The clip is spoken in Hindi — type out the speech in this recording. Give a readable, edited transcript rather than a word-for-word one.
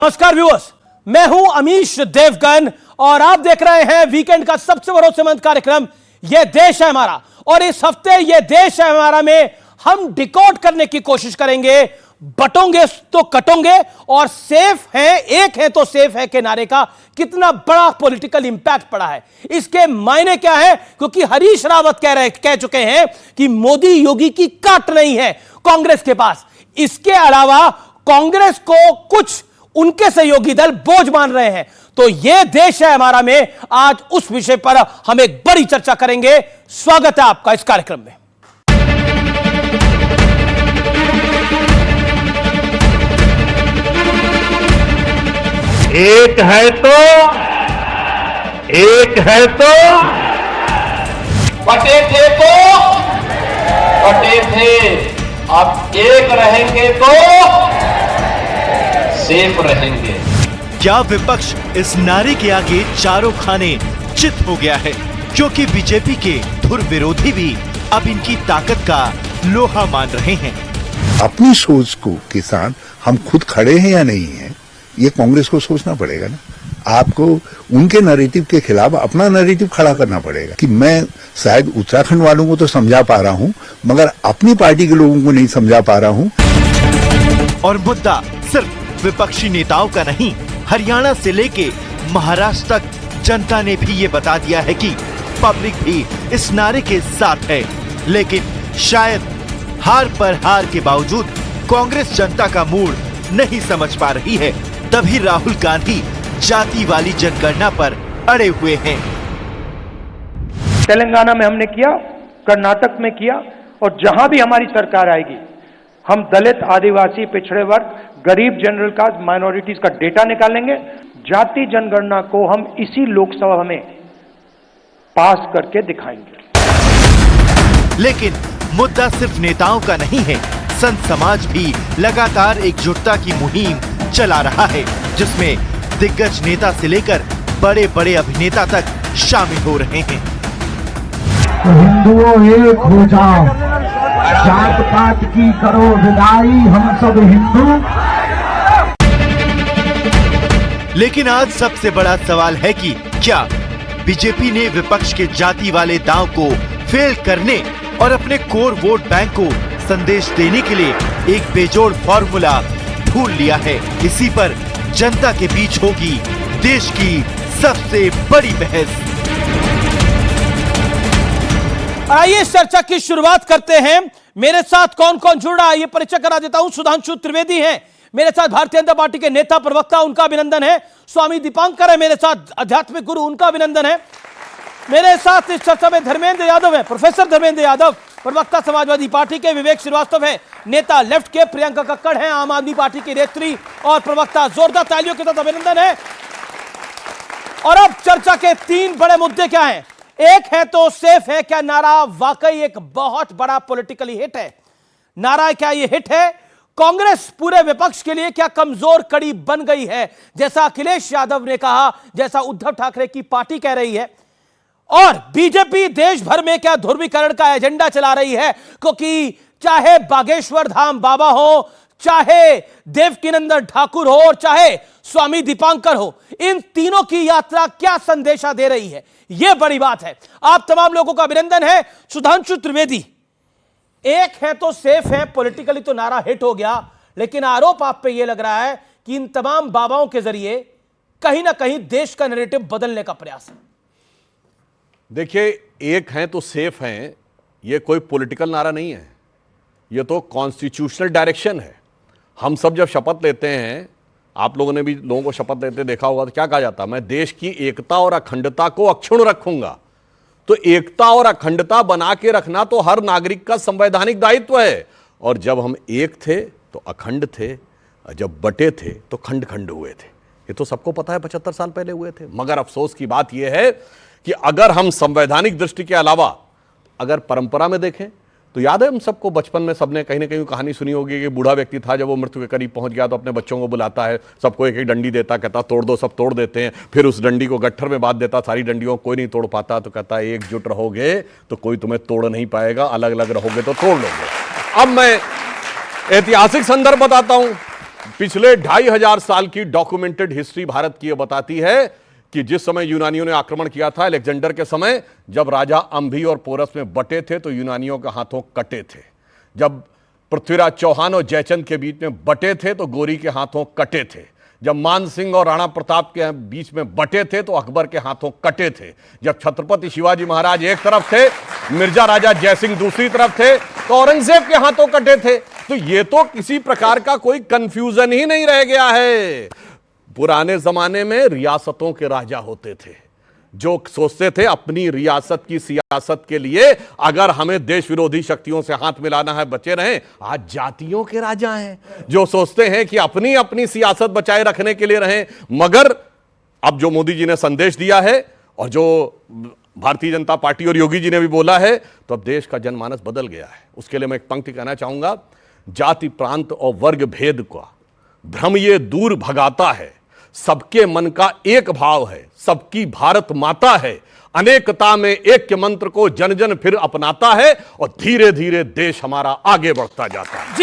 नमस्कार व्यूअर्स, मैं हूं अमीश देवगन और आप देख रहे हैं वीकेंड का सबसे भरोसेमंद कार्यक्रम यह देश है हमारा। और इस हफ्ते यह देश है हमारा में हम डिकोड करने की कोशिश करेंगे, बटोंगे तो कटोंगे और सेफ है, एक है तो सेफ है के नारे का कितना बड़ा पॉलिटिकल इंपैक्ट पड़ा है, इसके मायने क्या है। क्योंकि हरीश रावत कह चुके हैं कि मोदी योगी की काट नहीं है कांग्रेस के पास। इसके अलावा कांग्रेस को कुछ उनके सहयोगी दल बोझ मान रहे हैं। तो यह देश है हमारा में आज उस विषय पर हम एक बड़ी चर्चा करेंगे। स्वागत है आपका इस कार्यक्रम में। एक है तो बटे थे, अब एक रहेंगे तो सेफ रहेंगे। क्या विपक्ष इस नारे के आगे चारों खाने चित हो गया है? क्योंकि बीजेपी के धुर विरोधी भी अब इनकी ताकत का लोहा मान रहे हैं। अपनी सोच को के साथ हम खुद खड़े हैं या नहीं हैं, ये कांग्रेस को सोचना पड़ेगा ना। आपको उनके नैरेटिव के खिलाफ अपना नैरेटिव खड़ा करना पड़ेगा कि मैं शायद उत्तराखंड वालों को तो समझा पा रहा हूँ मगर अपनी पार्टी के लोगों को नहीं समझा पा रहा हूँ। और मुद्दा सिर्फ विपक्षी नेताओं का नहीं, हरियाणा से लेके महाराष्ट्र तक जनता ने भी ये बता दिया है कि पब्लिक भी इस नारे के साथ है। लेकिन शायद हार पर हार के बावजूद कांग्रेस जनता का मूड नहीं समझ पा रही है। तभी राहुल गांधी जाति वाली जनगणना पर अड़े हुए हैं। तेलंगाना में हमने किया, कर्नाटक में किया और जहां भी हमारी सरकार आएगी हम दलित, आदिवासी, पिछड़े वर्ग, गरीब, जनरल कास्ट, माइनॉरिटीज का डेटा निकालेंगे। जाति जनगणना को हम इसी लोकसभा में पास करके दिखाएंगे। लेकिन मुद्दा सिर्फ नेताओं का नहीं है, संत समाज भी लगातार एकजुटता की मुहिम चला रहा है, जिसमें दिग्गज नेता से लेकर बड़े बड़े अभिनेता तक शामिल हो रहे हैं। तो हिंदुओं एक हो जाओ, जात पात की करो विदाई, हम सब हिंदू। लेकिन आज सबसे बड़ा सवाल है कि क्या बीजेपी ने विपक्ष के जाति वाले दांव को फेल करने और अपने कोर वोट बैंक को संदेश देने के लिए एक बेजोड़ फॉर्मूला ढूंढ लिया है? इसी पर जनता के बीच होगी देश की सबसे बड़ी बहस। आइए इस चर्चा की शुरुआत करते हैं। मेरे साथ कौन कौन जुड़ रहा है ये परिचय करा देता हूं। सुधांशु त्रिवेदी हैं मेरे साथ, भारतीय जनता पार्टी के नेता प्रवक्ता, उनका अभिनंदन है। स्वामी दीपांकर है मेरे साथ, आध्यात्मिक गुरु, उनका अभिनंदन है। मेरे साथ इस चर्चा में धर्मेंद्र यादव है, प्रोफेसर धर्मेंद्र यादव, प्रवक्ता समाजवादी पार्टी के। विवेक श्रीवास्तव है, नेता लेफ्ट के। प्रियंका कक्कड़ है, आम आदमी पार्टी की नेत्री और प्रवक्ता। जोरदार तालियों के साथ अभिनंदन है। और अब चर्चा के तीन बड़े मुद्दे क्या हैं? एक है तो सेफ है क्या नारा वाकई एक बहुत बड़ा पॉलिटिकली हिट है? नारा क्या ये हिट है? कांग्रेस पूरे विपक्ष के लिए क्या कमजोर कड़ी बन गई है, जैसा अखिलेश यादव ने कहा, जैसा उद्धव ठाकरे की पार्टी कह रही है? और बीजेपी देश भर में क्या ध्रुवीकरण का एजेंडा चला रही है? क्योंकि चाहे बागेश्वर धाम बाबा हो, चाहे देवकीनंदन ठाकुर हो और चाहे स्वामी दीपांकर हो, इन तीनों की यात्रा क्या संदेशा दे रही है, यह बड़ी बात है। आप तमाम लोगों का अभिनंदन है। सुधांशु त्रिवेदी, एक है तो सेफ है, पॉलिटिकली तो नारा हिट हो गया, लेकिन आरोप आप पे यह लग रहा है कि इन तमाम बाबाओं के जरिए कहीं ना कहीं देश का नैरेटिव बदलने का प्रयास है। देखिए, एक हैं तो सेफ हैं, ये कोई पॉलिटिकल नारा नहीं है, ये तो कॉन्स्टिट्यूशनल डायरेक्शन है। हम सब जब शपथ लेते हैं, आप लोगों ने भी लोगों को शपथ लेते देखा होगा, तो क्या कहा जाता है? मैं देश की एकता और अखंडता को अक्षुण्ण रखूंगा। तो एकता और अखंडता बना के रखना तो हर नागरिक का संवैधानिक दायित्व है। और जब हम एक थे तो अखंड थे, जब बटे थे तो खंड खंड हुए थे। ये तो सबको पता है, 75 साल पहले हुए थे। मगर अफसोस की बात यह है कि अगर हम संवैधानिक दृष्टि के अलावा अगर परंपरा में देखें तो याद है हम सबको, बचपन में सबने कहीं ना कहीं कहानी सुनी होगी कि बूढ़ा व्यक्ति था, जब वो मृत्यु के करीब पहुंच गया तो अपने बच्चों को बुलाता है, सबको एक एक डंडी देता, कहता तोड़ दो, सब तोड़ देते हैं। फिर उस डंडी को गट्ठर में बांध देता, सारी डंडियों को कोई नहीं तोड़ पाता, तो कहता है एकजुट रहोगे तो कोई तुम्हें तोड़ नहीं पाएगा, अलग अलग रहोगे तो तोड़ लोगे। अब मैं ऐतिहासिक संदर्भ बताता हूं। पिछले 2500 साल की डॉक्यूमेंटेड हिस्ट्री भारत की यह बताती है कि जिस समय यूनानियों ने आक्रमण किया था अलेक्जेंडर के समय, जब राजा अंभी और पोरस में बटे थे तो यूनानियों के हाथों कटे थे। जब पृथ्वीराज चौहान और जयचंद के बीच में बटे थे तो गोरी के हाथों कटे थे। जब मान सिंह और राणा प्रताप के बीच में बटे थे तो अकबर के हाथों कटे थे। जब छत्रपति शिवाजी महाराज एक तरफ थे, मिर्जा राजा जयसिंह दूसरी तरफ थे, तो औरंगजेब के हाथों कटे थे। तो ये तो किसी प्रकार का कोई कंफ्यूजन ही नहीं रह गया है। पुराने जमाने में रियासतों के राजा होते थे जो सोचते थे अपनी रियासत की सियासत के लिए अगर हमें देश विरोधी शक्तियों से हाथ मिलाना है बचे रहें। आज जातियों के राजा हैं जो सोचते हैं कि अपनी अपनी सियासत बचाए रखने के लिए रहें। मगर अब जो मोदी जी ने संदेश दिया है और जो भारतीय जनता पार्टी और योगी जी ने भी बोला है, तो अब देश का जनमानस बदल गया है। उसके लिए मैं एक पंक्ति कहना चाहूंगा, जाति प्रांत और वर्ग भेद का भ्रम ये दूर भगाता है, सबके मन का एक भाव है, सबकी भारत माता है, अनेकता में एक के मंत्र को जन जन फिर अपनाता है और धीरे धीरे देश हमारा आगे बढ़ता जाता है।